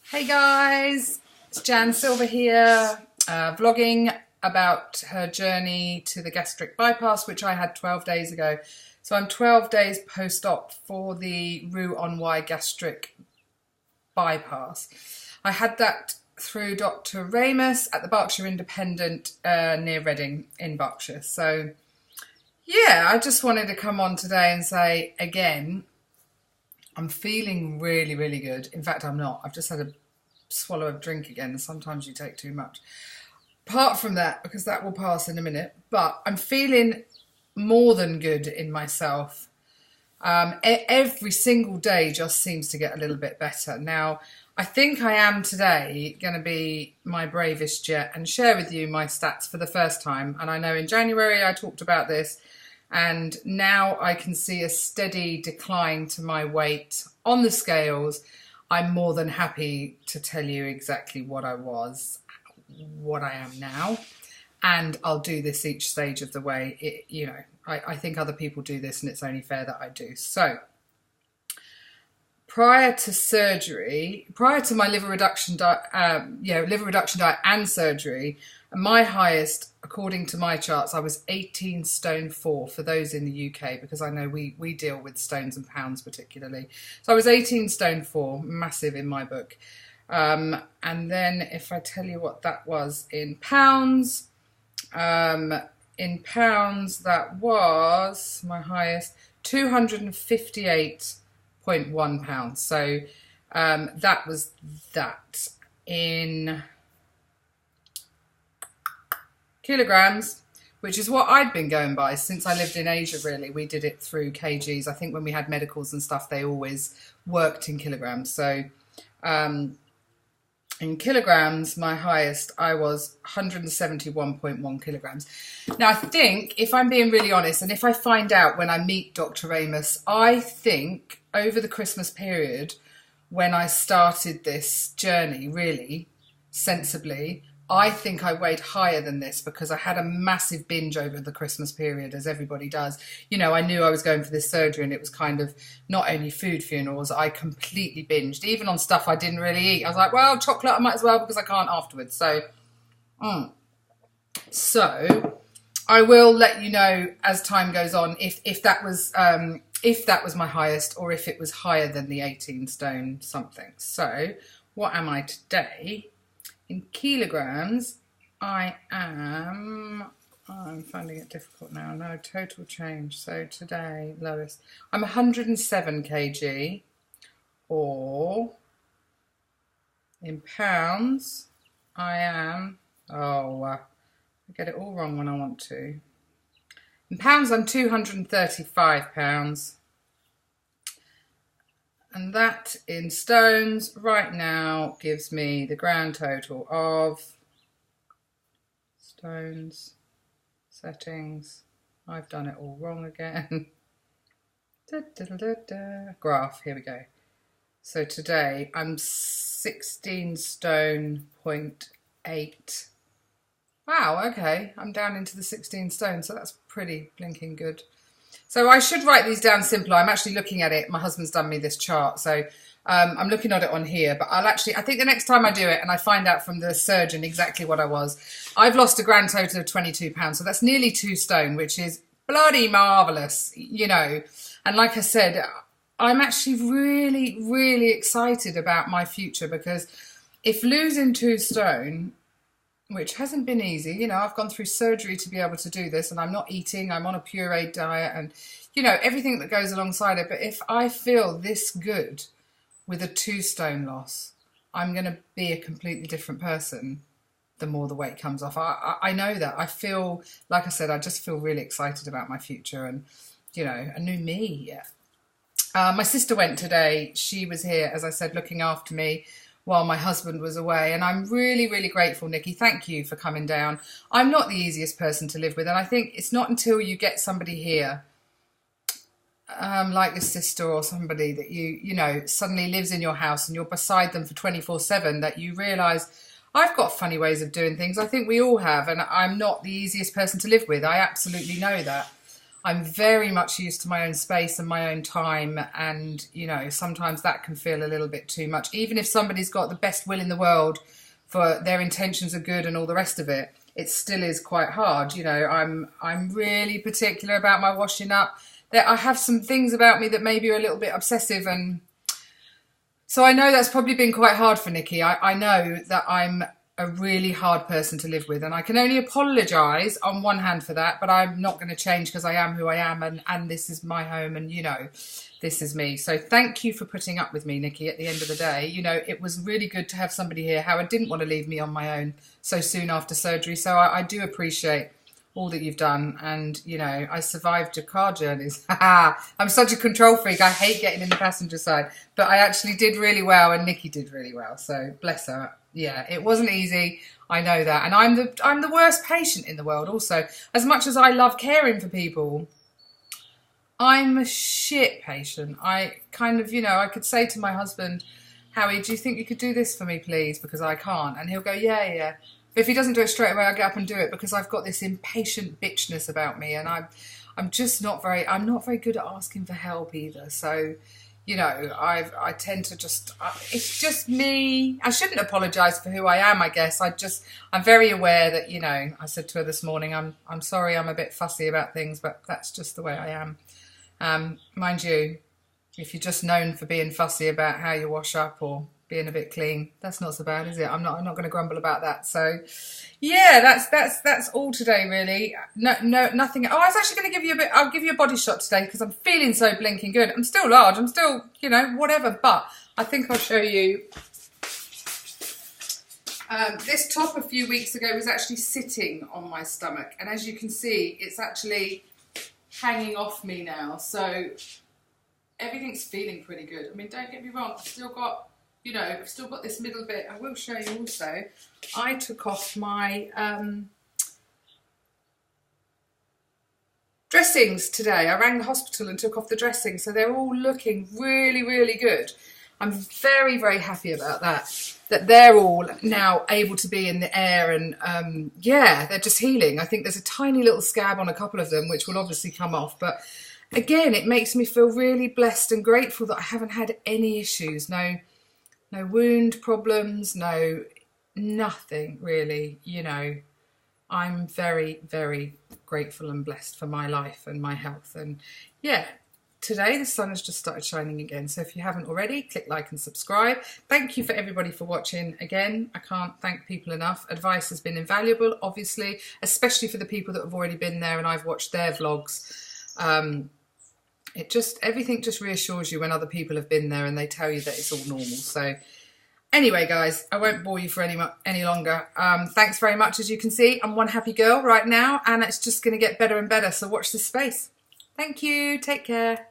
Hey guys, it's Jan Silver here, vlogging about her journey to the gastric bypass, which I had 12 days ago. So I'm 12 days post-op for the Roux gastric bypass. I had that through Dr. Ramus at the Berkshire Independent near Reading in Berkshire. So yeah, I just wanted to come on today and say again, I'm feeling really, really good. In fact, I'm not. I've just had a swallow of drink again, and sometimes you take too much. Apart from that, because that will pass in a minute, but I'm feeling more than good in myself. Every single day just seems to get a little bit better. Now, I think I am today going to be my bravest yet and share with you my stats for the first time. And I know in January I talked about this, and now I can see a steady decline to my weight on the scales. I'm more than happy to tell you exactly what I was, what I am now, and I'll do this each stage of the way. I think other people do this, and it's only fair that I do. So, prior to surgery, prior to my liver reduction diet and surgery, my highest, according to my charts, I was 18 stone 4 for those in the UK, because I know we deal with stones and pounds particularly. So I was 18 stone 4, massive in my book. And then if I tell you what that was in pounds, that was my highest, 258.1 pounds. So that was that in kilograms, which is what I'd been going by since I lived in Asia, really. We did it through kgs. I think when we had medicals and stuff, they always worked in kilograms. So in kilograms, my highest, I was 171.1 kilograms. Now, I think, if I'm being really honest, and if I find out when I meet Dr. Ramus, I think over the Christmas period, when I started this journey, really, sensibly, I think I weighed higher than this because I had a massive binge over the Christmas period, as everybody does. You know, I knew I was going for this surgery, and it was kind of not only food funerals, I completely binged, even on stuff I didn't really eat. I was like, well, chocolate I might as well because I can't afterwards. So I will let you know as time goes on if that was my highest, or if it was higher than the 18 stone something. So what am I today? In kilograms, I'm finding it difficult now. No, total change. So today, lowest. I'm 107 kg, or in pounds, I am, I get it all wrong when I want to. In pounds, I'm 235 pounds. And that in stones right now gives me the grand total of stones, settings. I've done it all wrong again. Graph, here we go. So today I'm 16 stone 0.8. Wow, okay, I'm down into the 16 stone, so that's pretty blinking good. So I should write these down simpler. I'm actually looking at it. My husband's done me this chart. So I'm looking at it on here. But I think the next time I do it and I find out from the surgeon exactly what I was, I've lost a grand total of 22 pounds. So that's nearly 2 stone, which is bloody marvellous, you know. And like I said, I'm actually really, really excited about my future, because if losing 2 stone, which hasn't been easy, you know, I've gone through surgery to be able to do this, and I'm not eating, I'm on a pureed diet, and, you know, everything that goes alongside it. But if I feel this good with a 2 stone loss, I'm going to be a completely different person the more the weight comes off. I know that. I feel, like I said, I just feel really excited about my future and, you know, a new me. Yeah. My sister went today. She was here, as I said, looking after me while my husband was away. And I'm really, really grateful, Nikki. Thank you for coming down. I'm not the easiest person to live with. And I think it's not until you get somebody here, like your sister or somebody that you know, suddenly lives in your house and you're beside them for 24/7, that you realise, I've got funny ways of doing things. I think we all have. And I'm not the easiest person to live with. I absolutely know that. I'm very much used to my own space and my own time, and you know, sometimes that can feel a little bit too much. Even if somebody's got the best will in the world, for their intentions are good and all the rest of it, it still is quite hard. You know, I'm really particular about my washing up. I have some things about me that maybe are a little bit obsessive, and so I know that's probably been quite hard for Nikki. I know that I'm a really hard person to live with, and I can only apologise on one hand for that, but I'm not going to change because I am who I am, and this is my home, and you know, this is me. So thank you for putting up with me, Nikki, at the end of the day. You know, it was really good to have somebody here. Howard didn't want to leave me on my own so soon after surgery, so I do appreciate all that you've done. And you know, I survived your car journeys. I'm such a control freak. I hate getting in the passenger side, but I actually did really well, and Nikki did really well, so bless her. Yeah, it wasn't easy, I know that, and I'm the worst patient in the world also. As much as I love caring for people, I'm a shit patient. I kind of, you know, I could say to my husband, Howie, do you think you could do this for me, please? Because I can't. And he'll go, yeah, yeah. But if he doesn't do it straight away, I get up and do it, because I've got this impatient bitchness about me, and I'm not very good at asking for help either. So, you know, I tend to just, it's just me. I shouldn't apologise for who I am, I guess. I'm very aware that, you know, I said to her this morning, I'm sorry I'm a bit fussy about things, but that's just the way I am. Mind you, if you're just known for being fussy about how you wash up or being a bit clean, that's not so bad, is it? I'm not going to grumble about that. So yeah, that's all today, really. No, nothing. Oh, I was actually going to give you a bit. I'll give you a body shot today because I'm feeling so blinking good. I'm still large. I'm still, you know, whatever. But I think I'll show you. This top a few weeks ago was actually sitting on my stomach, and as you can see, it's actually hanging off me now. So everything's feeling pretty good. I mean, don't get me wrong. I've still got, you know, I've still got this middle bit. I will show you also. I took off my dressings today. I rang the hospital and took off the dressings, so they're all looking really, really good. I'm very, very happy about that they're all now able to be in the air, and yeah, they're just healing. I think there's a tiny little scab on a couple of them, which will obviously come off, but again, it makes me feel really blessed and grateful that I haven't had any issues. No wound problems, nothing really, you know. I'm very, very grateful and blessed for my life and my health. And yeah, today the sun has just started shining again. So if you haven't already, click like and subscribe. Thank you for everybody for watching. Again, I can't thank people enough. Advice has been invaluable, obviously, especially for the people that have already been there and I've watched their vlogs. Everything just reassures you when other people have been there and they tell you that it's all normal. So anyway, guys, I won't bore you for any longer. Thanks very much. As you can see, I'm one happy girl right now, and it's just going to get better and better. So watch this space. Thank you. Take care.